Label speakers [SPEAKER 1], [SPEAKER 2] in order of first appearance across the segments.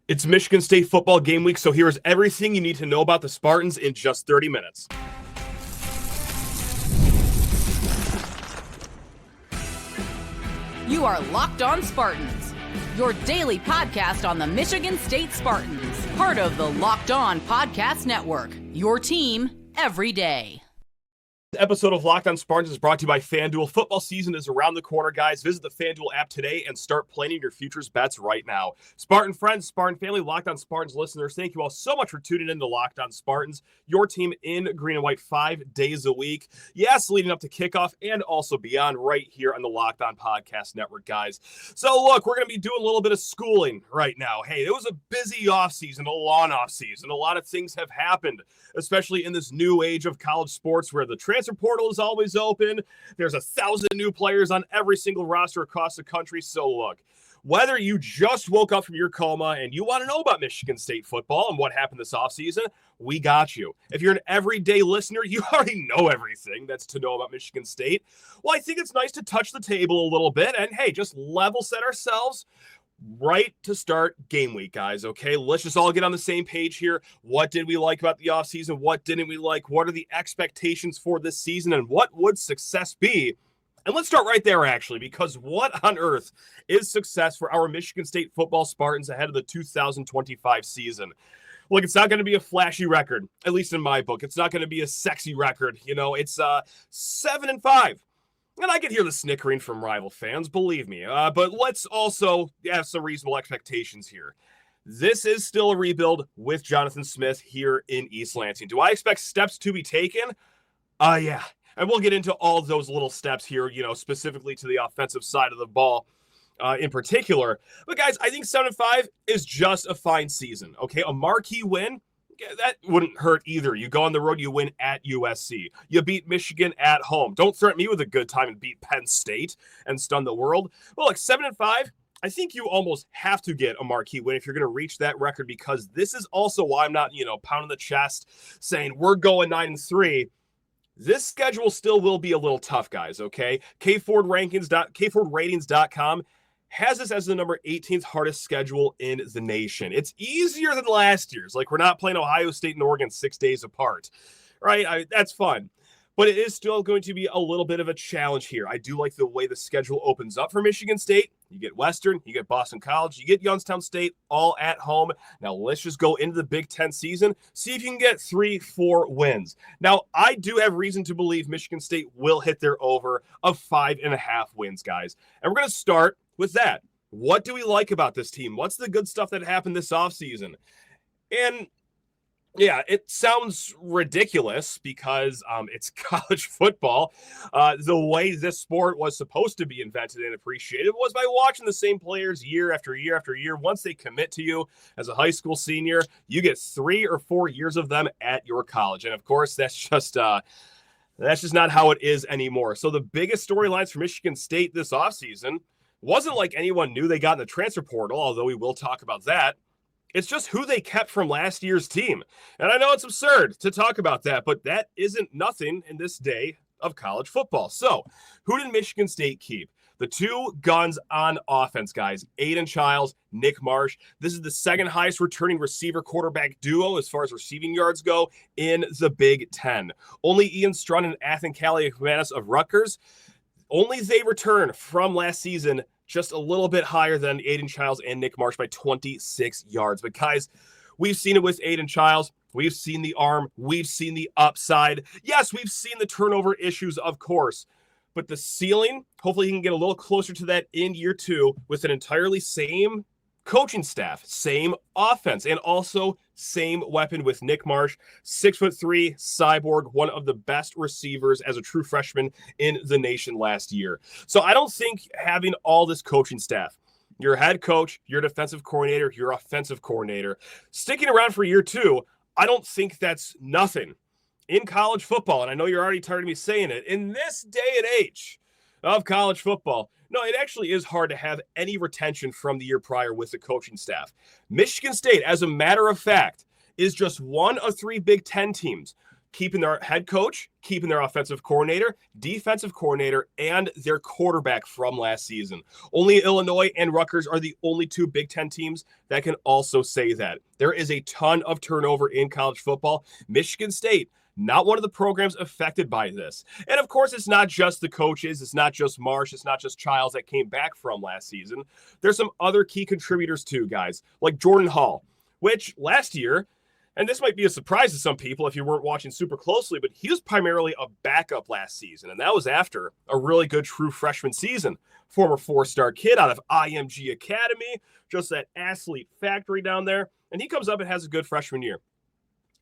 [SPEAKER 1] It's Michigan State football game week, so here's everything you need to know about the Spartans in just 30 minutes.
[SPEAKER 2] You are Locked On Spartans, your daily podcast on the Michigan State Spartans, part of the Locked On Podcast Network, your team every day.
[SPEAKER 1] This episode of Locked On Spartans is brought to you by FanDuel. Football season is around the corner, guys. Visit the FanDuel app today and start planning your futures bets right now. Spartan friends, Spartan family, Locked On Spartans listeners, thank you all so much for tuning in to Locked On Spartans, your team in green and white 5 days a week. Yes, leading up to kickoff and also beyond right here on the Locked On Podcast Network, guys. So look, we're going to be doing a little bit of schooling right now. Hey, it was a busy offseason, a long offseason. A lot of things have happened, especially in this new age of college sports where the transfer portal is always open. There's 1,000 new players on every single roster across the country. So look, whether you just woke up from your coma and you want to know about Michigan State football and what happened this offseason, we got you. If you're an everyday listener, you already know everything that's to know about Michigan State. Well, I think it's nice to touch the table a little bit and, hey, just level set ourselves right to start game week, guys, okay? Let's just all get on the same page here. What did we like about the offseason? What didn't we like? What are the expectations for this season? And what would success be? And let's start right there, actually, because what on earth is success for our Michigan State football Spartans ahead of the 2025 season? Look, it's not going to be a flashy record, at least in my book. It's not going to be a sexy record. You know, it's 7-5. And I can hear the snickering from rival fans, believe me. But let's also have some reasonable expectations here. This is still a rebuild with Jonathan Smith here in East Lansing. Do I expect steps to be taken? Yeah. And we'll get into all those little steps here, you know, specifically to the offensive side of the ball in particular. But guys, I think 7-5 is just a fine season, okay? A marquee win, that wouldn't hurt either. You go on the road, you win at USC. You beat Michigan at home. Don't threaten me with a good time and beat Penn State and stun the world. Well, like 7-5, I think you almost have to get a marquee win if you're going to reach that record, because this is also why I'm not, pounding the chest saying we're going 9-3. This schedule still will be a little tough, guys, okay? KFordratings.com has this as the number 18th hardest schedule in the nation. It's easier than last year's. Like, we're not playing Ohio State and Oregon 6 days apart, right? That's fun. But it is still going to be a little bit of a challenge here. I do like the way the schedule opens up for Michigan State. You get Western, you get Boston College, you get Youngstown State, all at home. Now, let's just go into the Big Ten season, see if you can get 3-4 wins. Now, I do have reason to believe Michigan State will hit their over of 5.5 wins, guys. And we're going to start with that. What do we like about this team? What's the good stuff that happened this offseason? And yeah, it sounds ridiculous because it's college football. The way this sport was supposed to be invented and appreciated was by watching the same players year after year after year. Once they commit to you as a high school senior, you get 3 or 4 years of them at your college. And of course, that's just not how it is anymore. So the biggest storylines for Michigan State this offseason wasn't like anyone knew they got in the transfer portal, although we will talk about that. It's just who they kept from last year's team. And I know it's absurd to talk about that, but that isn't nothing in this day of college football. So who did Michigan State keep? The two guns on offense, guys, Aidan Chiles, Nick Marsh. This is the second highest returning receiver quarterback duo as far as receiving yards go in the Big Ten. Only Ian Strun and Athan Kaliakmanis of Rutgers. Only they return from last season just a little bit higher than Aidan Chiles and Nick Marsh by 26 yards. But guys, we've seen it with Aidan Chiles. We've seen the arm. We've seen the upside. Yes, we've seen the turnover issues, of course. But the ceiling, hopefully he can get a little closer to that in year 2 with an entirely same coaching staff, same offense, and also same weapon with Nick Marsh, 6'3", cyborg, one of the best receivers as a true freshman in the nation last year. So I don't think having all this coaching staff, your head coach, your defensive coordinator, your offensive coordinator, sticking around for year 2, I don't think that's nothing in college football. And I know you're already tired of me saying it. In this day and age of college football, no, it actually is hard to have any retention from the year prior with the coaching staff. Michigan State, as a matter of fact, is just one of 3 Big Ten teams keeping their head coach, keeping their offensive coordinator, defensive coordinator, and their quarterback from last season. Only Illinois and Rutgers are the only two Big Ten teams that can also say that. There is a ton of turnover in college football. Michigan State, not one of the programs affected by this. And of course, it's not just the coaches. It's not just Marsh. It's not just Chiles that came back from last season. There's some other key contributors too, guys, like Jordan Hall, which last year, and this might be a surprise to some people if you weren't watching super closely, but he was primarily a backup last season, and that was after a really good true freshman season. Former four-star kid out of IMG Academy, just that athlete factory down there, and he comes up and has a good freshman year.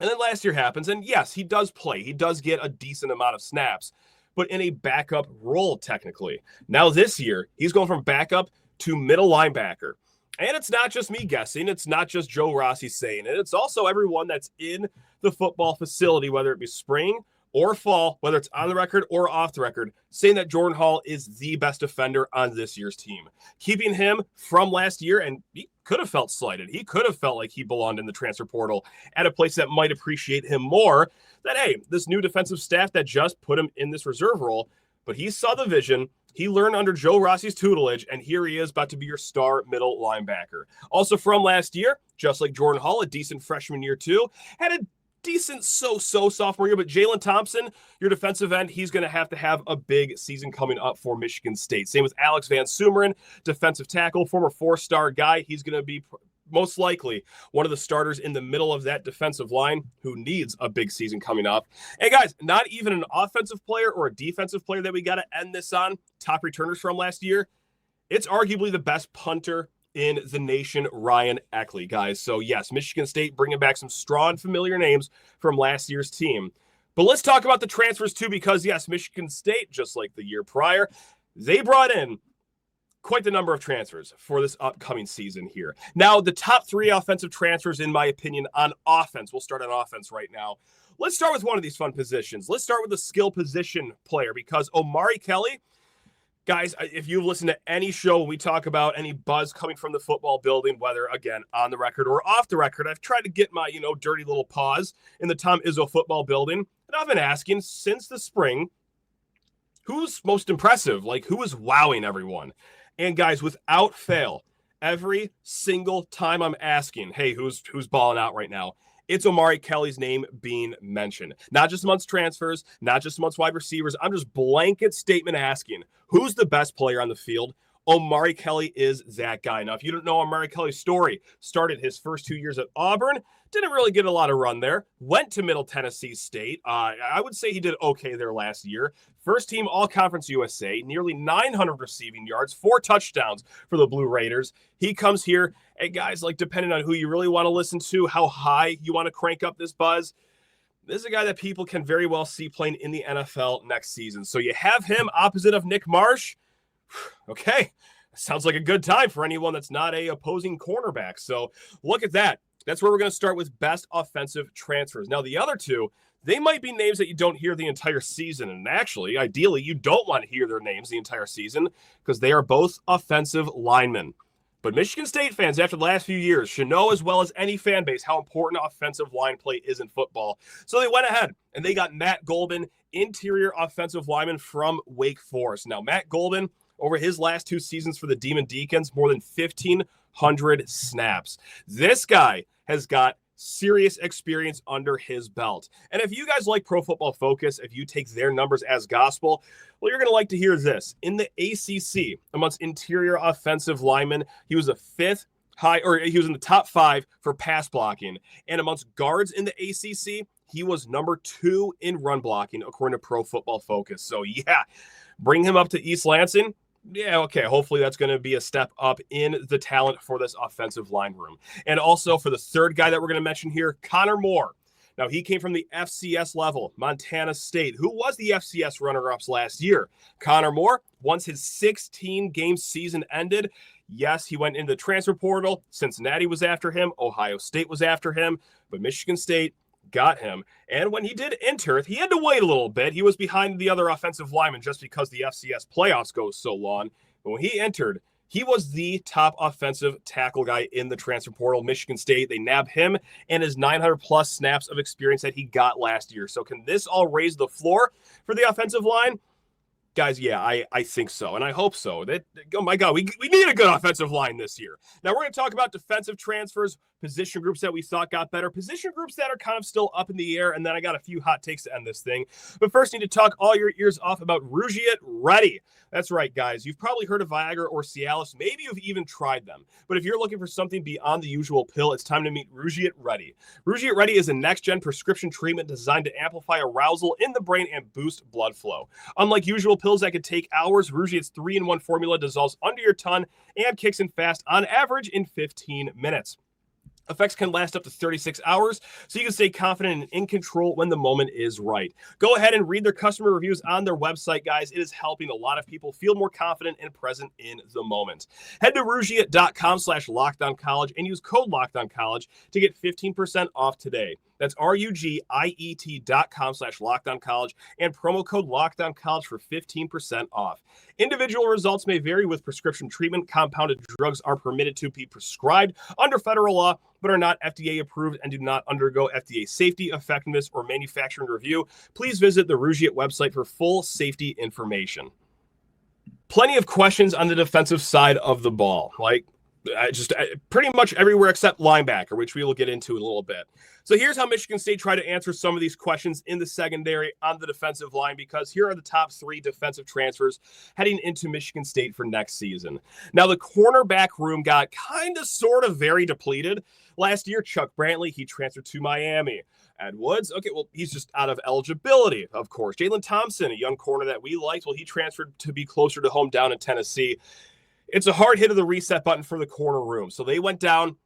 [SPEAKER 1] And then last year happens, and yes, he does play. He does get a decent amount of snaps, but in a backup role, technically. Now this year, he's going from backup to middle linebacker. And it's not just me guessing. It's not just Joe Rossi saying it. It's also everyone that's in the football facility, whether it be spring or fall, whether it's on the record or off the record, saying that Jordan Hall is the best defender on this year's team. Keeping him from last year, and he could have felt slighted. He could have felt like he belonged in the transfer portal at a place that might appreciate him more. That, hey, this new defensive staff that just put him in this reserve role, but he saw the vision. He learned under Joe Rossi's tutelage, and here he is about to be your star middle linebacker. Also from last year, just like Jordan Hall, a decent freshman year too, had a decent so-so sophomore year, but Jalen Thompson, your defensive end, he's going to have a big season coming up for Michigan State. Same with Alex Van Sumeren, defensive tackle, former four-star guy. He's going to be most likely one of the starters in the middle of that defensive line who needs a big season coming up. And guys, not even an offensive player or a defensive player that we got to end this on, top returners from last year. It's arguably the best punter in the nation, Ryan Eckley, guys. So yes, Michigan State bringing back some strong, familiar names from last year's team. But let's talk about the transfers too, because yes, Michigan State, just like the year prior, they brought in quite the number of transfers for this upcoming season here. Now, the top three offensive transfers, in my opinion, on offense. We'll start on offense right now. Let's start with one of these fun positions. Let's start with the skill position player, because Omari Kelly, guys, if you've listened to any show, we talk about any buzz coming from the football building, whether, again, on the record or off the record, I've tried to get my, dirty little paws in the Tom Izzo football building. And I've been asking since the spring, who's most impressive? Like, who is wowing everyone? And guys, without fail, every single time I'm asking, hey, who's balling out right now? It's Omari Kelly's name being mentioned. Not just amongst transfers, not just amongst wide receivers. I'm just blanket statement asking, who's the best player on the field? Omari Kelly is that guy. Now, if you don't know Omari Kelly's story, started his first 2 years at Auburn, didn't really get a lot of run there, went to Middle Tennessee State. I would say he did okay there last year. First team All-Conference USA, nearly 900 receiving yards, 4 touchdowns for the Blue Raiders. He comes here, and guys, like, depending on who you really want to listen to, how high you want to crank up this buzz, this is a guy that people can very well see playing in the NFL next season. So you have him opposite of Nick Marsh. Okay, sounds like a good time for anyone that's not a opposing cornerback. So look at that. That's where we're going to start with best offensive transfers. Now, the other two, they might be names that you don't hear the entire season. And actually, ideally, you don't want to hear their names the entire season because they are both offensive linemen. But Michigan State fans, after the last few years, should know as well as any fan base how important offensive line play is in football. So they went ahead and they got Matt Gulbin, interior offensive lineman from Wake Forest. Now, Matt Gulbin, over his last 2 seasons for the Demon Deacons, more than 1,500 snaps. This guy has got serious experience under his belt. And if you guys like Pro Football Focus, if you take their numbers as gospel, well, you're going to like to hear this. In the ACC, amongst interior offensive linemen, he was he was in the top 5 for pass blocking. And amongst guards in the ACC, he was number 2 in run blocking, according to Pro Football Focus. So yeah, bring him up to East Lansing. Yeah, okay, hopefully that's going to be a step up in the talent for this offensive line room. And also for the third guy that we're going to mention here, Connor Moore. Now, he came from the FCS level, Montana State, who was the FCS runner-ups last year. Connor Moore, once his 16-game season ended, yes, he went into the transfer portal. Cincinnati was after him. Ohio State was after him. But Michigan State got him. And when he did enter, he had to wait a little bit. He was behind the other offensive linemen just because the FCS playoffs go so long. But when he entered, He was the top offensive tackle guy in the transfer portal. Michigan State, they nabbed him and his 900-plus snaps of experience that he got last year. So can this all raise the floor for the offensive line? Guys, yeah, I think so, and I hope so. Oh, my God, we need a good offensive line this year. Now, we're going to talk about defensive transfers, position groups that we thought got better, position groups that are kind of still up in the air, and then I got a few hot takes to end this thing. But first, need to talk all your ears off about Rugiet Ready. That's right, guys. You've probably heard of Viagra or Cialis. Maybe you've even tried them. But if you're looking for something beyond the usual pill, it's time to meet Rugiet Ready. Rugiet Ready is a next-gen prescription treatment designed to amplify arousal in the brain and boost blood flow. Unlike usual pills that could take hours, Rugiet's 3-in-1 formula dissolves under your tongue and kicks in fast, on average in 15 minutes. Effects can last up to 36 hours, so you can stay confident and in control when the moment is right. Go ahead and read their customer reviews on their website, guys. It is helping a lot of people feel more confident and present in the moment. Head to Rugiet.com/LockedOnCollege and use code LockedOnCollege to get 15% off today. That's RUGIET.com/LockedOnCollege and promo code LockedOnCollege for 15% off. Individual results may vary with prescription treatment. Compounded drugs are permitted to be prescribed under federal law, but are not FDA approved and do not undergo FDA safety, effectiveness, or manufacturing review. Please visit the Rugiet website for full safety information. Plenty of questions on the defensive side of the ball. Pretty much everywhere except linebacker, which we will get into in a little bit. So here's how Michigan State tried to answer some of these questions in the secondary on the defensive line, because here are the top 3 defensive transfers heading into Michigan State for next season. Now, the cornerback room got kind of sort of very depleted. Last year, Chuck Brantley, he transferred to Miami. Ed Woods, okay, well, he's just out of eligibility, of course. Jalen Thompson, a young corner that we liked, well, he transferred to be closer to home down in Tennessee. It's a hard hit of the reset button for the corner room. So they went down.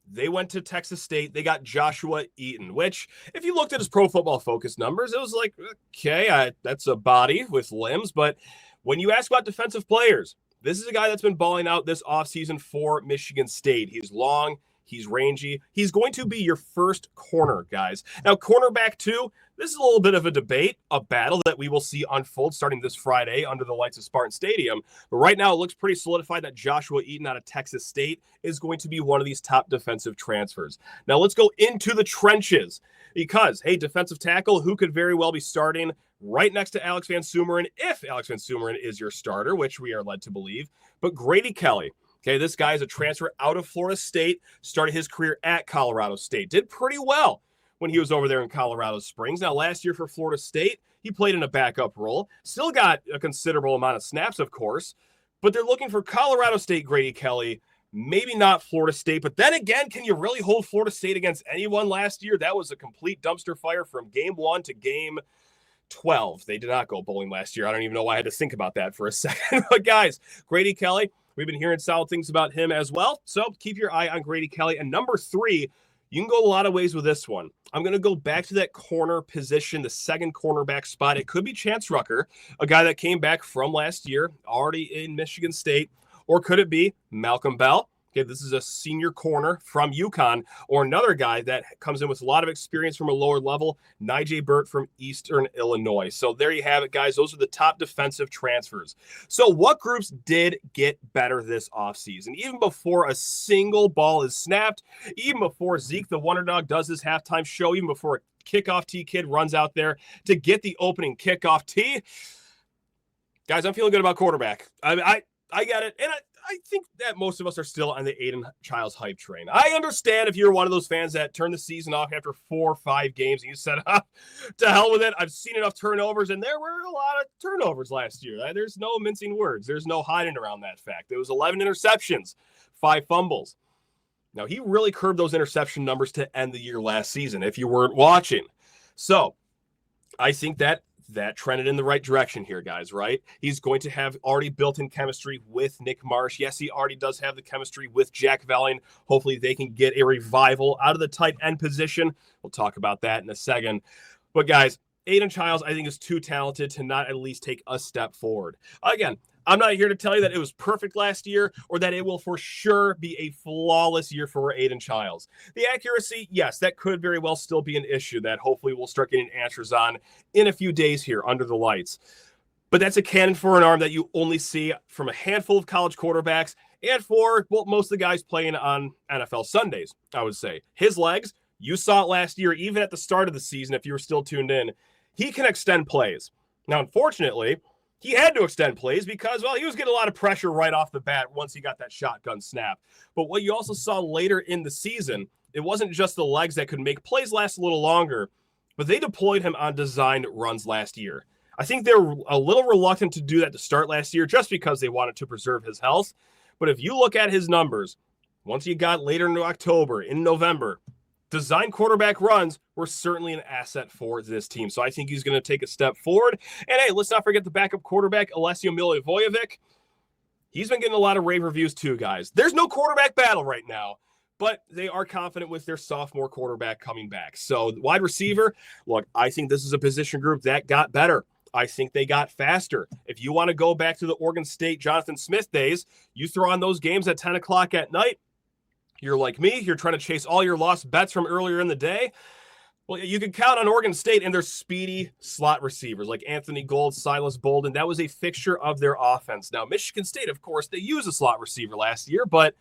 [SPEAKER 1] They went to Texas State. They got Joshua Eaton, which, if you looked at his Pro Football Focus numbers, it was like, okay, that's a body with limbs. But when you ask about defensive players, this is a guy that's been balling out this offseason for Michigan State. He's long. He's rangy. He's going to be your first corner, guys. Now, cornerback 2, this is a little bit of a debate, a battle that we will see unfold starting this Friday under the lights of Spartan Stadium. But right now, it looks pretty solidified that Joshua Eaton out of Texas State is going to be one of these top defensive transfers. Now, let's go into the trenches because, hey, defensive tackle, who could very well be starting right next to Alex Van Sumeren if Alex Van Sumeren is your starter, which we are led to believe. But Grady Kelly. Okay, this guy is a transfer out of Florida State, started his career at Colorado State, did pretty well when he was over there in Colorado Springs. Now, last year for Florida State, he played in a backup role, still got a considerable amount of snaps, of course, but they're looking for Colorado State Grady Kelly, maybe not Florida State. But then again, can you really hold Florida State against anyone last year? That was a complete dumpster fire from game 1 to game 12. They did not go bowling last year. I don't even know why I had to think about that for a second. But guys, Grady Kelly, we've been hearing solid things about him as well. So keep your eye on Grady Kelly. And number 3, you can go a lot of ways with this one. I'm going to go back to that corner position, the second cornerback spot. It could be Chance Rucker, a guy that came back from last year, already in Michigan State. Or could it be Malcolm Bell? Okay, this is a senior corner from UConn, or another guy that comes in with a lot of experience from a lower level, Nijay Burt from Eastern Illinois. So there you have it, guys. Those are the top defensive transfers. So what groups did get better this offseason? Even before a single ball is snapped, even before Zeke the Wonder Dog does his halftime show, even before a kickoff tee kid runs out there to get the opening kickoff tee. Guys, I'm feeling good about quarterback. I get it. And I think that most of us are still on the Aidan Chiles hype train. I understand if you're one of those fans that turned the season off after 4 or 5 games and you said, to hell with it. I've seen enough turnovers, and there were a lot of turnovers last year. There's no mincing words. There's no hiding around that fact. There was 11 interceptions, 5 fumbles. Now, he really curbed those interception numbers to end the year last season, if you weren't watching. So I think that trended in the right direction here, guys, right? He's going to have already built-in chemistry with Nick Marsh. Yes, he already does have the chemistry with Jack Velling. Hopefully they can get a revival out of the tight end position. We'll talk about that in a second. But, guys, Aidan Chiles, I think, is too talented to not at least take a step forward. Again, I'm not here to tell you that it was perfect last year or that it will for sure be a flawless year for Aidan Chiles. The accuracy, yes, that could very well still be an issue that hopefully we'll start getting answers on in a few days here under the lights. But that's a cannon for an arm that you only see from a handful of college quarterbacks, and for most of the guys playing on NFL Sundays, I would say. His legs, you saw it last year, even at the start of the season, if you were still tuned in, he can extend plays. Now, unfortunately, he had to extend plays because, well, he was getting a lot of pressure right off the bat once he got that shotgun snap. But what you also saw later in the season, it wasn't just the legs that could make plays last a little longer, but they deployed him on designed runs last year. I think they were a little reluctant to do that to start last year just because they wanted to preserve his health. But if you look at his numbers, once you got later into October, in November, design quarterback runs were certainly an asset for this team. So I think he's going to take a step forward. And hey, let's not forget the backup quarterback, Alessio Milivojevic. He's been getting a lot of rave reviews too, guys. There's no quarterback battle right now, but they are confident with their sophomore quarterback coming back. So wide receiver, look, I think this is a position group that got better. I think they got faster. If you want to go back to the Oregon State Jonathan Smith days, you throw on those games at 10 o'clock at night, you're like me, you're trying to chase all your lost bets from earlier in the day. Well, you can count on Oregon State and their speedy slot receivers like Anthony Gold, Silas Bolden. That was a fixture of their offense. Now, Michigan State, of course, they used a slot receiver last year, but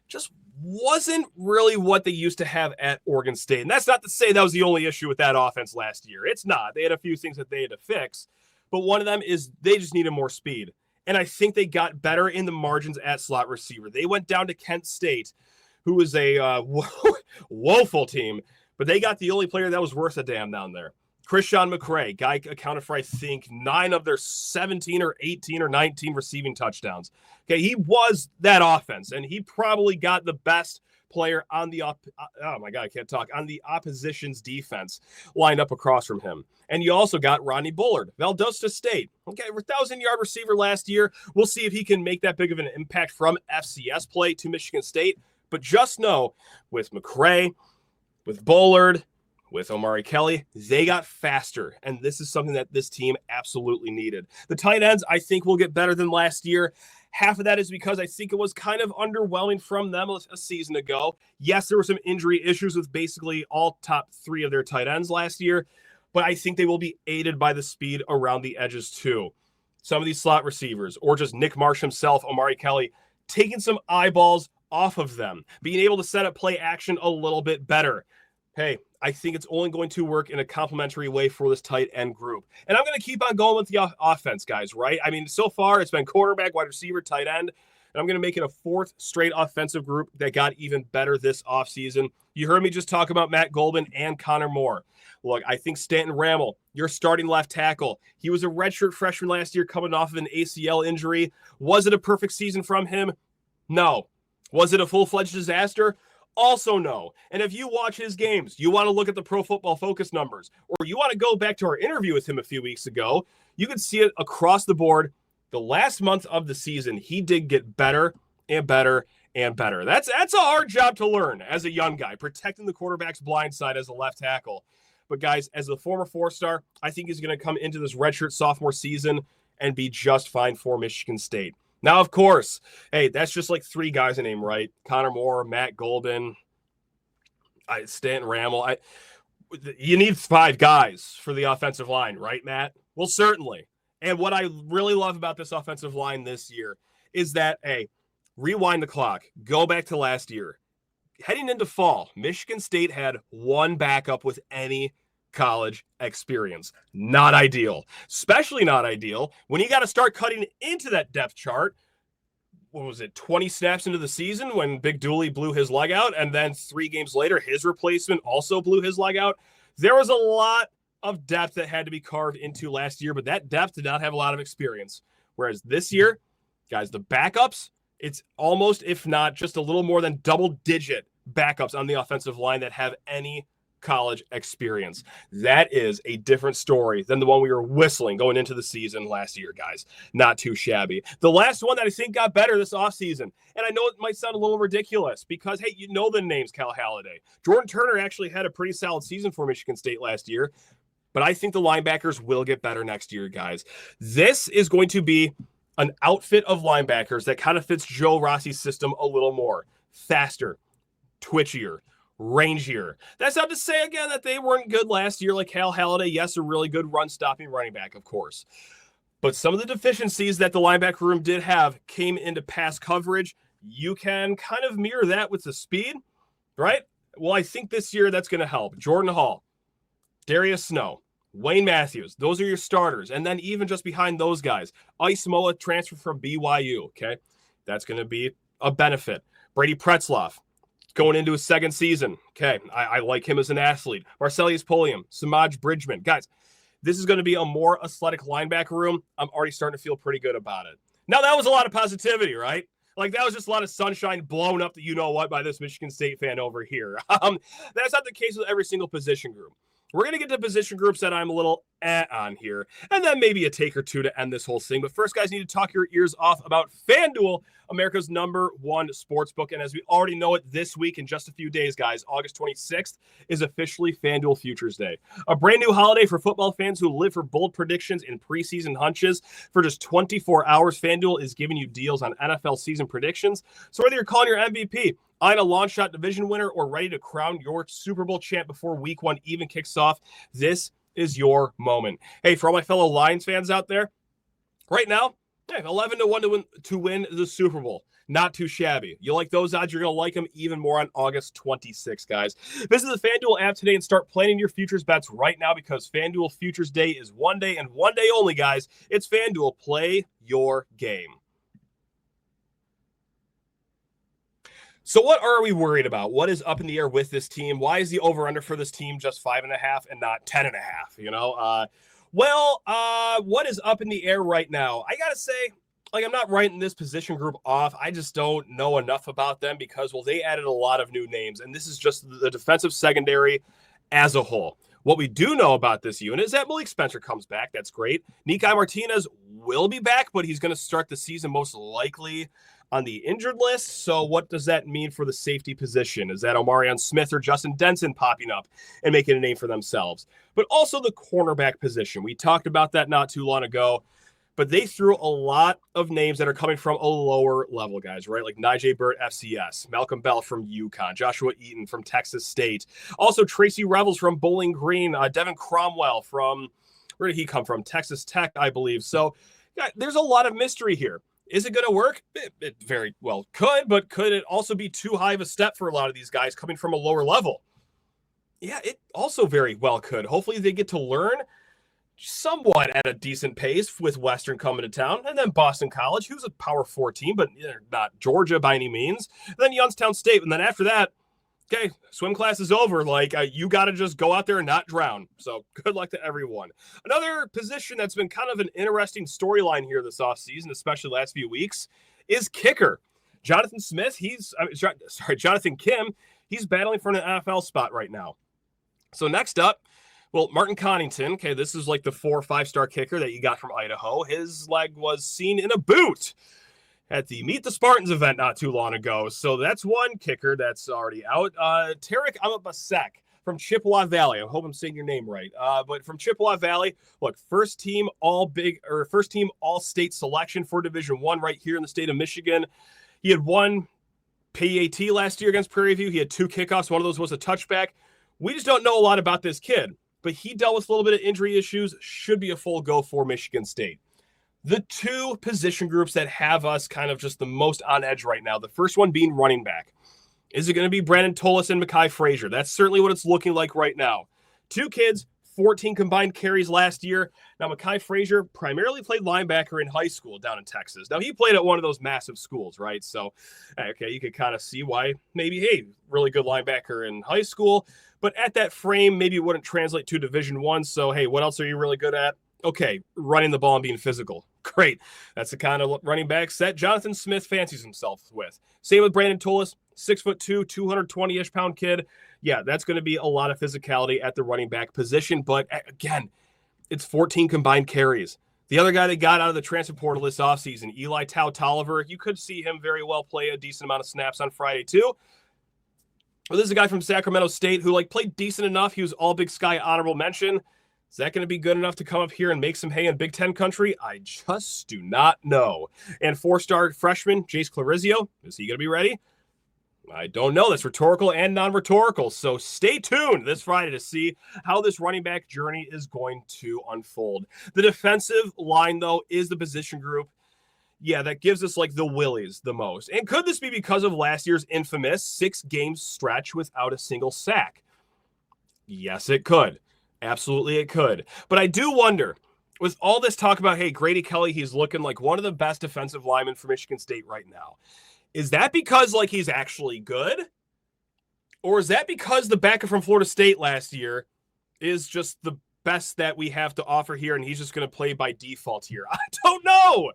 [SPEAKER 1] just wasn't really what they used to have at Oregon State. And that's not to say that was the only issue with that offense last year. It's not. They had a few things that they had to fix, but one of them is they just needed more speed. And I think they got better in the margins at slot receiver. They went down to Kent State, who was a woeful team, but they got the only player that was worth a damn down there. Christian McCray, guy accounted for, I think, 9 of their 17 or 18 or 19 receiving touchdowns. Okay, he was that offense, and he probably got the best player on the on the opposition's defense lined up across from him. And you also got Ronnie Bullard, Valdosta State. Okay, 1,000-yard receiver last year. We'll see if he can make that big of an impact from FCS play to Michigan State. But just know, with McCray, with Bullard, with Omari Kelly, they got faster, and this is something that this team absolutely needed. The tight ends, I think, will get better than last year. Half of that is because I think it was kind of underwhelming from them a season ago. Yes, there were some injury issues with basically all top 3 of their tight ends last year, but I think they will be aided by the speed around the edges too. Some of these slot receivers, or just Nick Marsh himself, Omari Kelly, taking some eyeballs off of them, being able to set up play action a little bit better. Hey, I think it's only going to work in a complementary way for this tight end group. And I'm going to keep on going with the offense, guys, right? I mean, so far it's been quarterback, wide receiver, tight end, and I'm going to make it a 4th straight offensive group that got even better this offseason. You heard me just talk about Matt Gulbin and Connor Moore. Look, I think Stanton Rammel, your starting left tackle, he was a redshirt freshman last year coming off of an ACL injury. Was it a perfect season from him? No. Was it a full-fledged disaster? Also no. And if you watch his games, you want to look at the Pro Football Focus numbers, or you want to go back to our interview with him a few weeks ago, you can see it across the board. The last month of the season, he did get better and better and better. That's a hard job to learn as a young guy, protecting the quarterback's blind side as a left tackle. But guys, as a former 4-star, I think he's going to come into this redshirt sophomore season and be just fine for Michigan State. Now, of course, hey, that's just like 3 guys a name, right? Connor Moore, Matt Gulbin, Stanton Rammel. You need 5 guys for the offensive line, right, Matt? Well, certainly. And what I really love about this offensive line this year is that, hey, rewind the clock, go back to last year. Heading into fall, Michigan State had 1 backup with any college experience. Not ideal, especially not ideal when you got to start cutting into that depth chart. What was it, 20 snaps into the season when Big Dooley blew his leg out, and then 3 games later, his replacement also blew his leg out. There was a lot of depth that had to be carved into last year, but that depth did not have a lot of experience. Whereas this year, guys, the backups, it's almost, if not just a little more than double-digit backups on the offensive line that have any college experience. That is a different story than the one we were whistling going into the season last year, guys. Not too shabby. The last one that I think got better this offseason, and I know it might sound a little ridiculous because, hey, you know the names Cal Halliday. Jordan Turner actually had a pretty solid season for Michigan State last year, but I think the linebackers will get better next year, guys. This is going to be an outfit of linebackers that kind of fits Joe Rossi's system a little more. Faster, twitchier, rangier. That's not to say, again, that they weren't good last year like Cal Halliday. Yes, a really good run-stopping running back, of course. But some of the deficiencies that the linebacker room did have came into pass coverage, you can kind of mirror that with the speed, right? Well, I think this year that's going to help. Jordan Hall, Darius Snow, Wayne Matthews, those are your starters. And then even just behind those guys, Ice Moa transfer from BYU, okay? That's going to be a benefit. Brady Pretzloff going into his second season. Okay, I like him as an athlete. Marcellus Pulliam, Samaj Bridgman. Guys, this is going to be a more athletic linebacker room. I'm already starting to feel pretty good about it. Now, that was a lot of positivity, right? Like, that was just a lot of sunshine blown up that you-know-what by this Michigan State fan over here. That's not the case with every single position group. We're going to get to position groups that I'm a little on here, and then maybe a take or two to end this whole thing. But first, guys, need to talk your ears off about FanDuel, America's #1 sportsbook. And as we already know it, this week in just a few days, guys, August 26th is officially FanDuel Futures Day. A brand new holiday for football fans who live for bold predictions and preseason hunches. For just 24 hours, FanDuel is giving you deals on NFL season predictions. So whether you're calling your MVP, eyeing a long shot division winner, or ready to crown your Super Bowl champ before week 1 even kicks off, this is your moment. Hey, for all my fellow Lions fans out there, right now, 11-1 to win the Super Bowl. Not too shabby. You like those odds, you're going to like them even more on August 26th, guys. Visit the FanDuel app today and start planning your futures bets right now, because FanDuel Futures Day is one day and one day only, guys. It's FanDuel. Play your game. So what are we worried about? What is up in the air with this team? Why is the over-under for this team just 5.5 and not 10.5? You know, what is up in the air right now? I got to say, like, I'm not writing this position group off. I just don't know enough about them because, well, they added a lot of new names, and this is just the defensive secondary as a whole. What we do know about this unit is that Malik Spencer comes back. That's great. Nikai Martinez will be back, but he's going to start the season most likely on the injured list. So what does that mean for the safety position? Is that Omari Smith or Justin Denson popping up and making a name for themselves? But also the cornerback position. We talked about that not too long ago, but they threw a lot of names that are coming from a lower level, guys, right? Like Najee Burt, FCS, Malcolm Bell from UConn, Joshua Eaton from Texas State, also Tracy Revels from Bowling Green, Devin Cromwell from, where did he come from? Texas Tech, I believe. So yeah, there's a lot of mystery here. Is it going to work? It very well could, but could it also be too high of a step for a lot of these guys coming from a lower level? Yeah, it also very well could. Hopefully they get to learn somewhat at a decent pace with Western coming to town, and then Boston College, who's a Power 4 team, but not Georgia by any means. And then Youngstown State, and then after that, okay, swim class is over. Like, you got to just go out there and not drown. So good luck to everyone. Another position that's been kind of an interesting storyline here this offseason, especially the last few weeks, is kicker. Jonathan Kim, he's battling for an NFL spot right now. So next up, well, Martin Connington, okay, this is like the 4 or 5-star kicker that you got from Idaho. His leg was seen in a boot at the Meet the Spartans event not too long ago. So that's one kicker that's already out. Tarek Amabasek from Chippewa Valley. I hope I'm saying your name right. But from Chippewa Valley, look, first team all-state selection for Division I right here in the state of Michigan. He had one PAT last year against Prairie View. He had 2 kickoffs. One of those was a touchback. We just don't know a lot about this kid, but he dealt with a little bit of injury issues. Should be a full go for Michigan State. The 2 position groups that have us kind of just the most on edge right now, the first one being running back. Is it going to be Brandon Tolis and Mekhi Frazier? That's certainly what it's looking like right now. 2 kids, 14 combined carries last year. Now, Mekhi Frazier primarily played linebacker in high school down in Texas. Now, he played at one of those massive schools, right? So, okay, you could kind of see why maybe, hey, really good linebacker in high school. But at that frame, maybe it wouldn't translate to Division I. So, hey, what else are you really good at? Okay, running the ball and being physical. Great. That's the kind of running backs that Jonathan Smith fancies himself with. Same with Brandon Tolis, 6'2", 220-ish pound kid. Yeah, that's going to be a lot of physicality at the running back position. But again, it's 14 combined carries. The other guy that got out of the transfer portal this offseason, Eli Tolliver, you could see him very well play a decent amount of snaps on Friday too. Well, this is a guy from Sacramento State who played decent enough. He was all Big Sky honorable mention. Is that going to be good enough to come up here and make some hay in Big Ten country? I just do not know. And 4-star freshman Jace Clarizio, is he going to be ready? I don't know. That's rhetorical and non-rhetorical. So stay tuned this Friday to see how this running back journey is going to unfold. The defensive line, though, is the position group. Yeah, that gives us like the willies the most. And could this be because of last year's infamous 6-game stretch without a single sack? Yes, it could. Absolutely, it could. But I do wonder, with all this talk about, hey, Grady Kelly, he's looking like one of the best defensive linemen for Michigan State right now. Is that because like he's actually good? Or is that because the backup from Florida State last year is just the best that we have to offer here, and he's just going to play by default here? I don't know.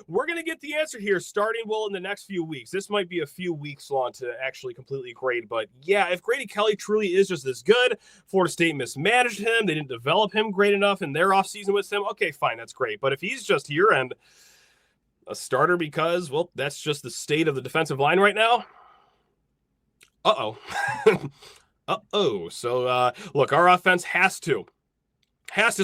[SPEAKER 1] We're going to get the answer here starting, in the next few weeks. This might be a few weeks long to actually completely grade, but yeah, if Grady Kelly truly is just this good, Florida State mismanaged him, they didn't develop him great enough in their offseason with him, okay, fine, that's great. But if he's just here and a starter because, that's just the state of the defensive line right now, So, look, our offense has to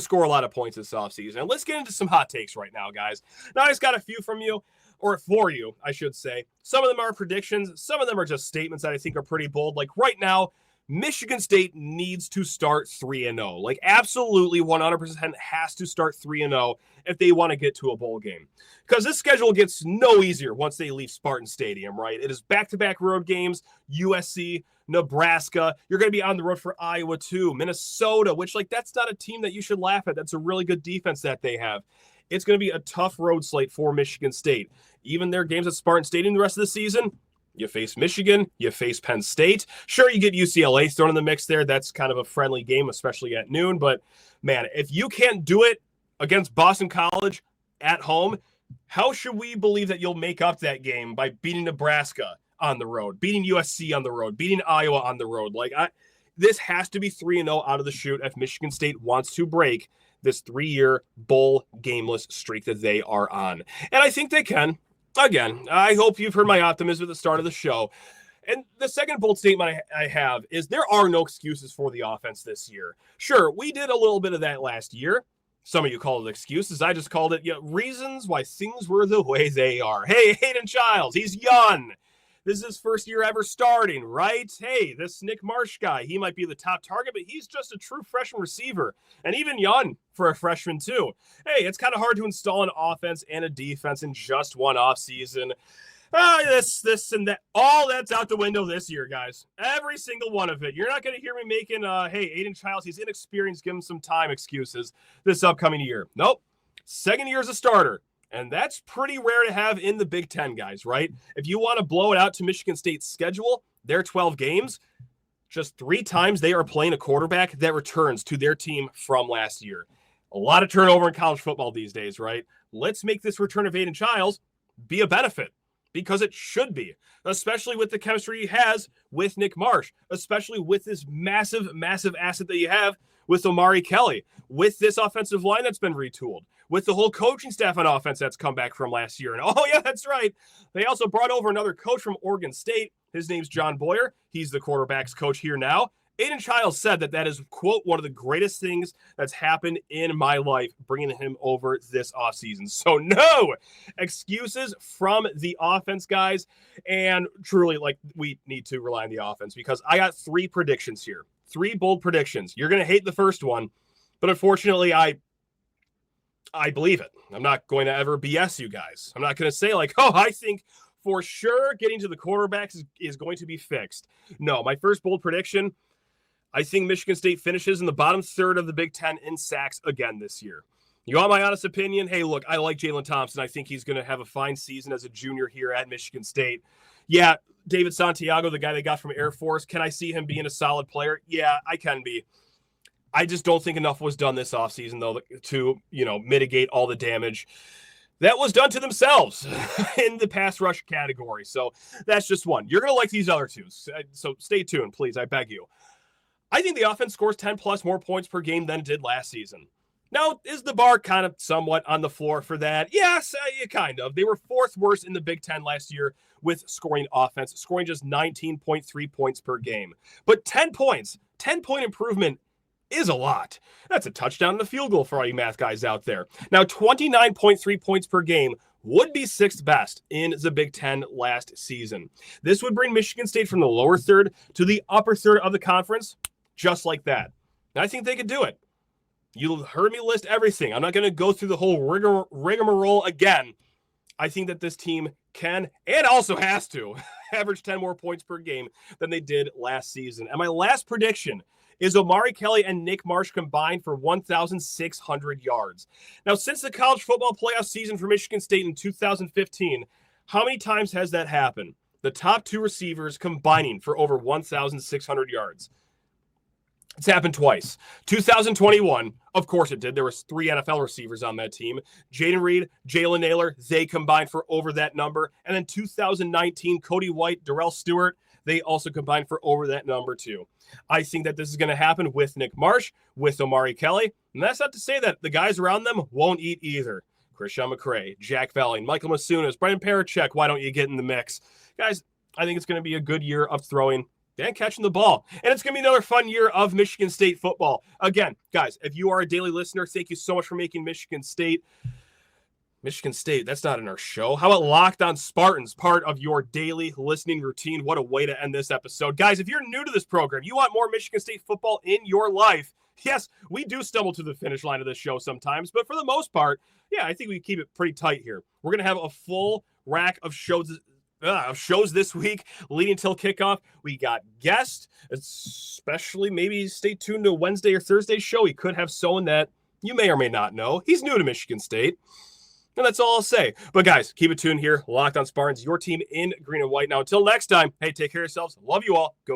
[SPEAKER 1] score a lot of points this offseason. And let's get into some hot takes right now, guys. Now, I just got a few for you, I should say. Some of them are predictions. Some of them are just statements that I think are pretty bold. Like right now, Michigan State needs to start 3-0. Like absolutely 100% has to start 3-0 if they want to get to a bowl game. Because this schedule gets no easier once they leave Spartan Stadium, right? It is back-to-back road games, USC, Nebraska. You're going to be on the road for Iowa too, Minnesota, which that's not a team that you should laugh at. That's a really good defense that they have. It's going to be a tough road slate for Michigan State. Even their games at Spartan Stadium the rest of the season, you face Michigan, you face Penn State. Sure, you get UCLA thrown in the mix there. That's kind of a friendly game, especially at noon. But, man, if you can't do it against Boston College at home, how should we believe that you'll make up that game by beating Nebraska on the road, beating USC on the road, beating Iowa on the road? This has to be 3-0 out of the chute if Michigan State wants to break this 3-year bowl gameless streak that they are on. And I think they can. Again, I hope you've heard my optimism at the start of the show. And the second bold statement I have is there are no excuses for the offense this year. Sure, we did a little bit of that last year. Some of you call it excuses. I just called it reasons why things were the way they are. Hey, Aidan Chiles, he's young. This is his first year ever starting, right? Hey, this Nick Marsh guy, he might be the top target, but he's just a true freshman receiver. And even young for a freshman, too. Hey, it's kind of hard to install an offense and a defense in just one offseason. This, and that. All that's out the window this year, guys. Every single one of it. You're not going to hear me making, hey, Aidan Chiles, he's inexperienced, give him some time excuses this upcoming year. Nope. Second year as a starter. And that's pretty rare to have in the Big Ten, guys, right? If you want to blow it out to Michigan State's schedule, their 12 games, just 3 times they are playing a quarterback that returns to their team from last year. A lot of turnover in college football these days, right? Let's make this return of Aidan Chiles be a benefit, because it should be, especially with the chemistry he has with Nick Marsh, especially with this massive, massive asset that you have with Omari Kelly, with this offensive line that's been retooled, with the whole coaching staff on offense that's come back from last year. And oh yeah, that's right. They also brought over another coach from Oregon State. His name's John Boyer. He's the quarterback's coach here now. Aidan Chiles said that is, quote, one of the greatest things that's happened in my life, bringing him over this offseason. So no excuses from the offense, guys. And truly, we need to rely on the offense, because I got 3 predictions here. 3 bold predictions. You're going to hate the first one, but unfortunately, I believe it. I'm not going to ever BS you guys. I'm not going to say I think for sure getting to the quarterbacks is going to be fixed. No, my first bold prediction, I think Michigan State finishes in the bottom third of the Big Ten in sacks again this year. You want my honest opinion? Hey, look, I like Jalen Thompson. I think he's going to have a fine season as a junior here at Michigan State. Yeah, David Santiago, the guy they got from Air Force, can I see him being a solid player? Yeah, I can be. I just don't think enough was done this offseason, though, to, mitigate all the damage that was done to themselves in the pass rush category. So that's just one. You're going to like these other 2. So stay tuned, please. I beg you. I think the offense scores 10-plus more points per game than it did last season. Now, is the bar kind of somewhat on the floor for that? Yes, kind of. They were 4th worst in the Big Ten last year with scoring offense, scoring just 19.3 points per game. But 10 points, 10-point improvement is a lot. That's a touchdown and a field goal for all you math guys out there. Now, 29.3 points per game would be 6th best in the Big Ten last season. This would bring Michigan State from the lower third to the upper third of the conference, just like that. And I think they could do it. You heard me list everything. I'm not going to go through the whole rigmarole again. I think that this team can and also has to average 10 more points per game than they did last season. And my last prediction is Omari Kelly and Nick Marsh combined for 1,600 yards. Now, since the college football playoff season for Michigan State in 2015, how many times has that happened? The top two receivers combining for over 1,600 yards. It's happened twice. 2021, of course it did. There was 3 NFL receivers on that team. Jaden Reed, Jalen Naylor, they combined for over that number. And then 2019, Cody White, Darrell Stewart, they also combined for over that number too. I think that this is going to happen with Nick Marsh, with Omari Kelly. And that's not to say that the guys around them won't eat either. Christian McCray, Jack Valling, Michael Masunas, Brendan Parachek, why don't you get in the mix? Guys, I think it's going to be a good year of throwing and catching the ball. And it's going to be another fun year of Michigan State football. Again, guys, if you are a daily listener, thank you so much for making Michigan State, that's not in our show. How about Locked On Spartans, part of your daily listening routine? What a way to end this episode. Guys, if you're new to this program, you want more Michigan State football in your life, yes, we do stumble to the finish line of this show sometimes, but for the most part, yeah, I think we keep it pretty tight here. We're going to have a full rack of shows this week leading till kickoff. We got guests, especially maybe stay tuned to Wednesday or Thursday show. We could have someone that you may or may not know. He's new to Michigan State. And that's all I'll say. But guys, keep it tuned here. Locked On Spartans, your team in green and white. Now, until next time, hey, take care of yourselves. Love you all. Go